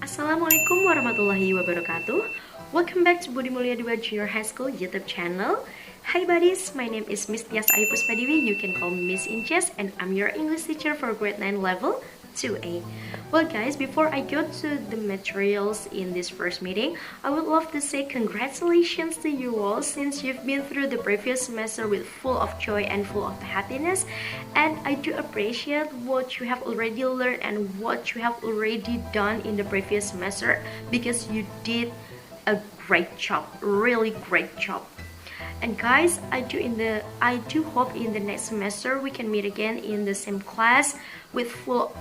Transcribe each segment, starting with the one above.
Assalamualaikum warahmatullahi wabarakatuh. Welcome back to Budi Mulia 2 Junior High School YouTube channel. Hi buddies, my name is Miss Tiyas Padiwi. You can call me Miss Inches, and I'm your English teacher for grade 9 level 2A. Well guys, before I go to the materials in this first meeting, I would love to say congratulations to you all, since you've been through the previous semester with full of joy and full of happiness. And I do appreciate what you have already learned and what you have already done in the previous semester, because you did a great job, really great job. And guys, I do hope in the next semester we can meet again in the same class with full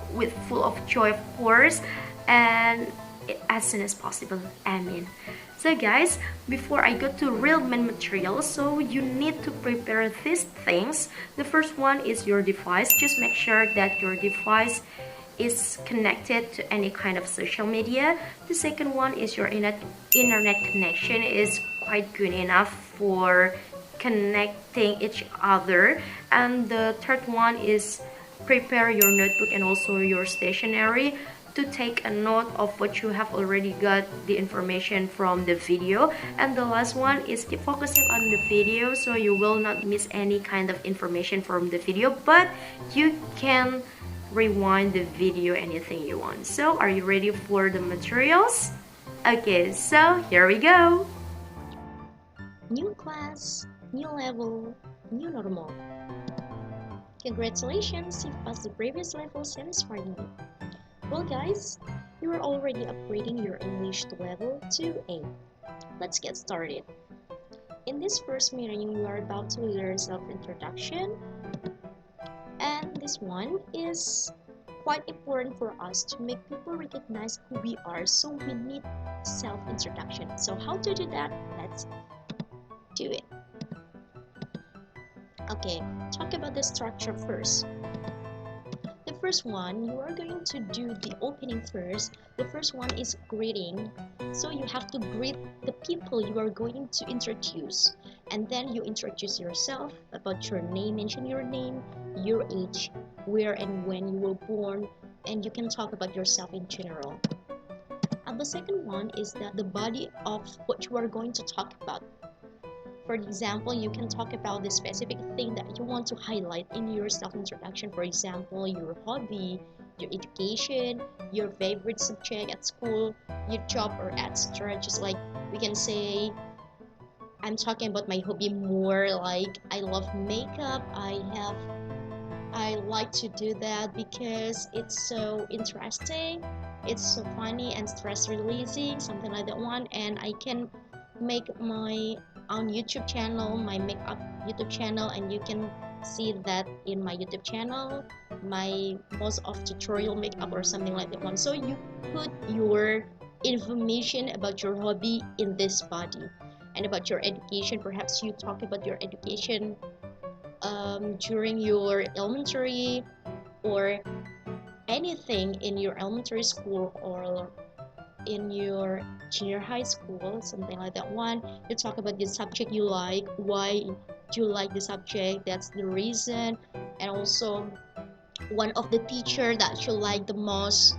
of joy, of course, and as soon as possible. Amen. So guys, before I go to real main material, so you need to prepare these things. The first one is your device. Just make sure that your device is connected to any kind of social media. The second one is your internet connection is quite good enough for connecting each other. And the third one is prepare your notebook and also your stationery to take a note of what you have already got the information from the video. And the last one is keep focusing on the video, so you will not miss any kind of information from the video, but you can rewind the video anything you want. So are you ready for the materials? Okay, so here we go. New class, new level, new normal. Congratulations, you've passed the previous level satisfyingly. Well guys, you are already upgrading your English to level 2A. Let's get started. In this first meeting, you are about to learn self-introduction, and this one is quite important for us to make people recognize who we are, so we need self-introduction. So how to do that? Let's do it. Okay, talk about the structure first. The first one, you are going to do the opening first. The first one is greeting. So you have to greet the people you are going to introduce. And then you introduce yourself about your name, mention your name, your age, where and when you were born, and you can talk about yourself in general. And the second one is that the body of what you are going to talk about. For example, you can talk about the specific thing that you want to highlight in your self-introduction. For example, your hobby, your education, your favorite subject at school, your job, or etc. Just like we can say, I'm talking about my hobby more, like I love makeup. I like to do that because it's so interesting, it's so funny and stress releasing, something like that one. And I can make my own YouTube channel, my makeup YouTube channel, and you can see that in my YouTube channel, my most of tutorial makeup or something like that one. So you put your information about your hobby in this body. And about your education, perhaps you talk about your education during your elementary, or anything in your elementary school or in your junior high school, something like that one. You talk about the subject you like, why do you like the subject, that's the reason, and also one of the teacher that you like the most,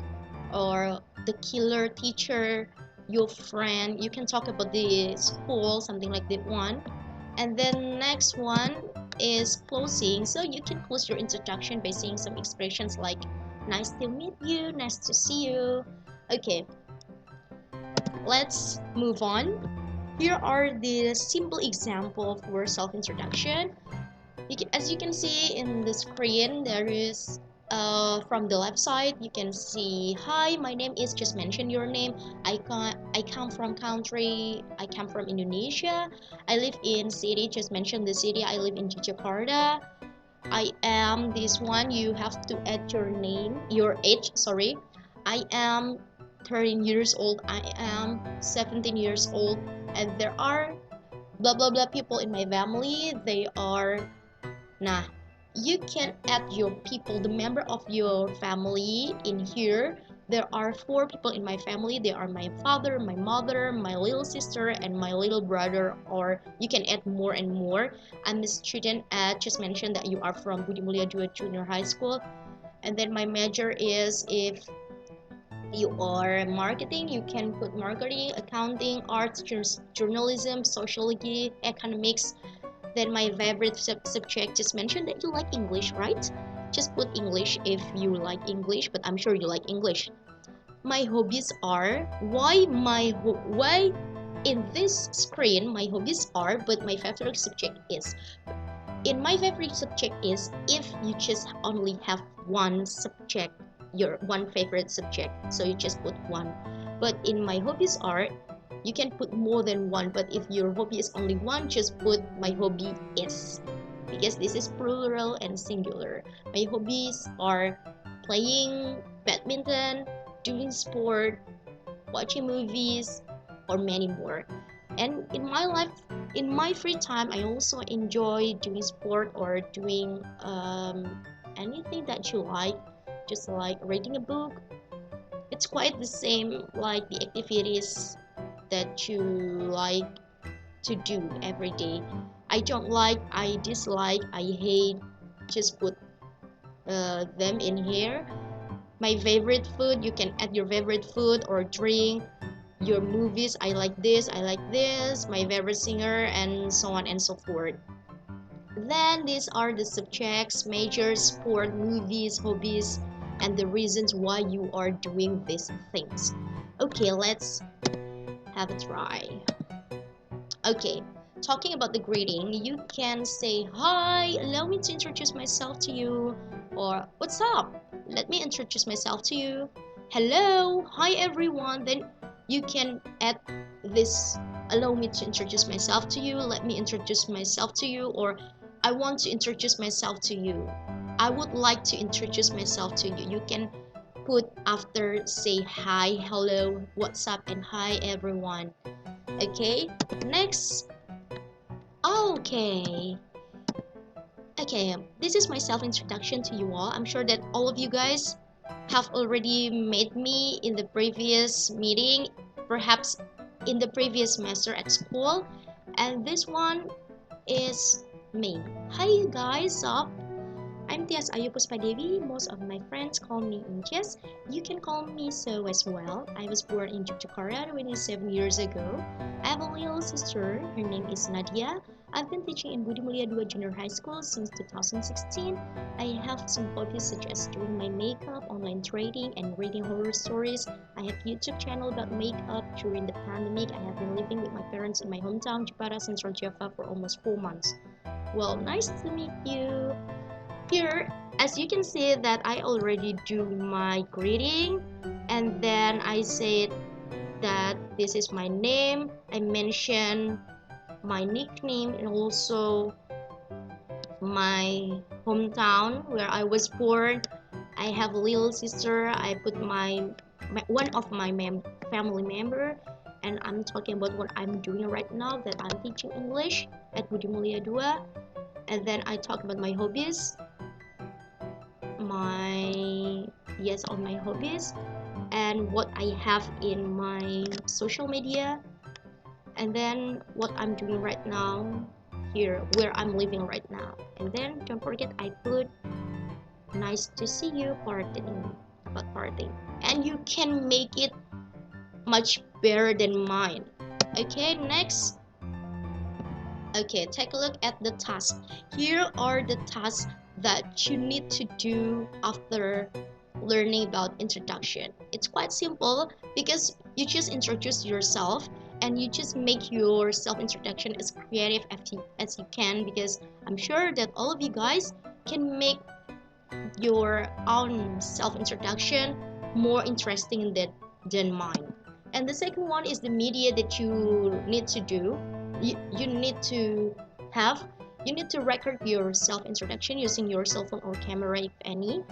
or the killer teacher, your friend. You can talk about the school, something like that one. And then next one is closing. So you can close your introduction by saying some expressions like nice to meet you, nice to see you. Okay, let's move on. Here are the simple example for self-introduction. As you can see in the screen, there is from the left side, you can see, hi, my name is, just mention your name. I come from country, I come from Indonesia. I live in city, just mention the city. I live in Jakarta. I am this one. You have to add your name, your age, sorry. I am 13 years old, I am 17 years old, and there are blah blah blah people in my family. They are, nah, you can add your people, the member of your family in here. There are 4 people in my family. They are my father, my mother, my little sister, and my little brother. Or you can add more and more. I'm a student at, just mention that you are from Budi Mulia 2 Junior High School. And then my major is, if you are marketing, you can put marketing, accounting, arts, journalism, sociology, economics. Then my favorite subject, just mention that you like English, right? Just put English if you like English, but I'm sure you like English. My hobbies are, why in this screen my hobbies are, but my favorite subject is. In my favorite subject is, if you just only have one subject, your one favorite subject, so you just put one. But in my hobbies are, you can put more than one, but if your hobby is only one, just put my hobby is, because this is plural and singular. My hobbies are playing badminton, doing sport, watching movies, or many more. And in my life, in my free time, I also enjoy doing sport or doing anything that you like, just like reading a book. It's quite the same like the activities that you like to do every day. I don't like, I dislike, I hate, just put them in here. My favorite food, you can add your favorite food or drink. Your movies, I like this, I like this, my favorite singer, and so on and so forth. Then these are the subjects, majors, sport, movies, hobbies, and the reasons why you are doing these things. Okay, let's have a try. Okay, talking about the greeting, you can say hi, allow me to introduce myself to you, or what's up, let me introduce myself to you, hello, hi everyone. Then you can add this, allow me to introduce myself to you, let me introduce myself to you, or I want to introduce myself to you, I would like to introduce myself to you. You can put after, say hi, hello, what's up, and hi everyone. Okay, next. Okay. Okay, this is my self-introduction to you all. I'm sure that all of you guys have already met me in the previous meeting, perhaps in the previous semester at school. And this one is me. Hi you guys, up? I'm Tiyas Devi. Most of my friends call me Inches. You can call me so as well. I was born in Jakarta 27 years ago. I have a little sister. Her name is Nadia. I've been teaching in Budi Mulia 2 Junior High School since 2016. I have some hobbies such as doing my makeup, online trading, and reading horror stories. I have YouTube channel about makeup. During the pandemic, I have been living with my parents in my hometown, Jepara, Central Java for almost 4 months. Well, nice to meet you. Here, as you can see that I already do my greeting, and then I said that this is my name. I mentioned my nickname and also my hometown where I was born. I have a little sister. I put one of my family member, and I'm talking about what I'm doing right now, that I'm teaching English at Budi Mulia 2. And then I talk about my hobbies, all my hobbies, and what I have in my social media, and then what I'm doing right now here, where I'm living right now. And then don't forget, I put nice to see you parting, about parting, and you can make it much better than mine. Okay, next. Okay, take a look at the tasks. Here are the tasks that you need to do after learning about introduction. It's quite simple because you just introduce yourself and you just make your self-introduction as creative as you can, because I'm sure that all of you guys can make your own self-introduction more interesting than mine. And the second one is the media that you need to do. You need to have, you need to record your self-introduction using your cell phone or camera if any.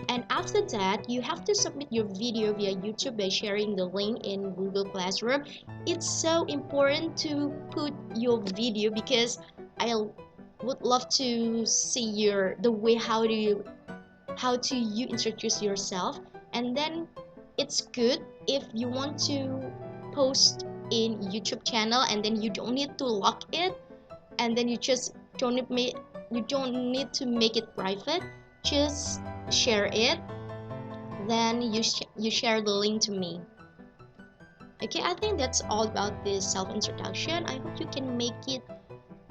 And after that, you have to submit your video via YouTube by sharing the link in Google Classroom. It's so important to put your video because I would love to see the way how to you introduce yourself. And then it's good if you want to post in YouTube channel, and then you don't need to lock it, and then you don't need to make it private, just share it. then you share the link to me. Okay, I think that's all about this self-introduction. I hope you can make it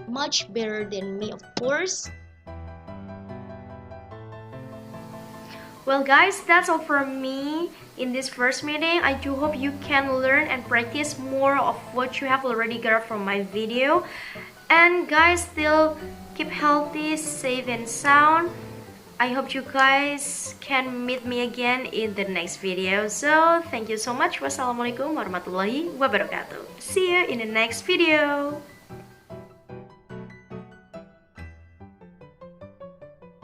much better than me, of course. Well guys, that's all from me in this first meeting. I do hope you can learn and practice more of what you have already got from my video. And guys, still keep healthy, safe and sound. I hope you guys can meet me again in the next video. So thank you so much. Wassalamualaikum warahmatullahi wabarakatuh. See you in the next video.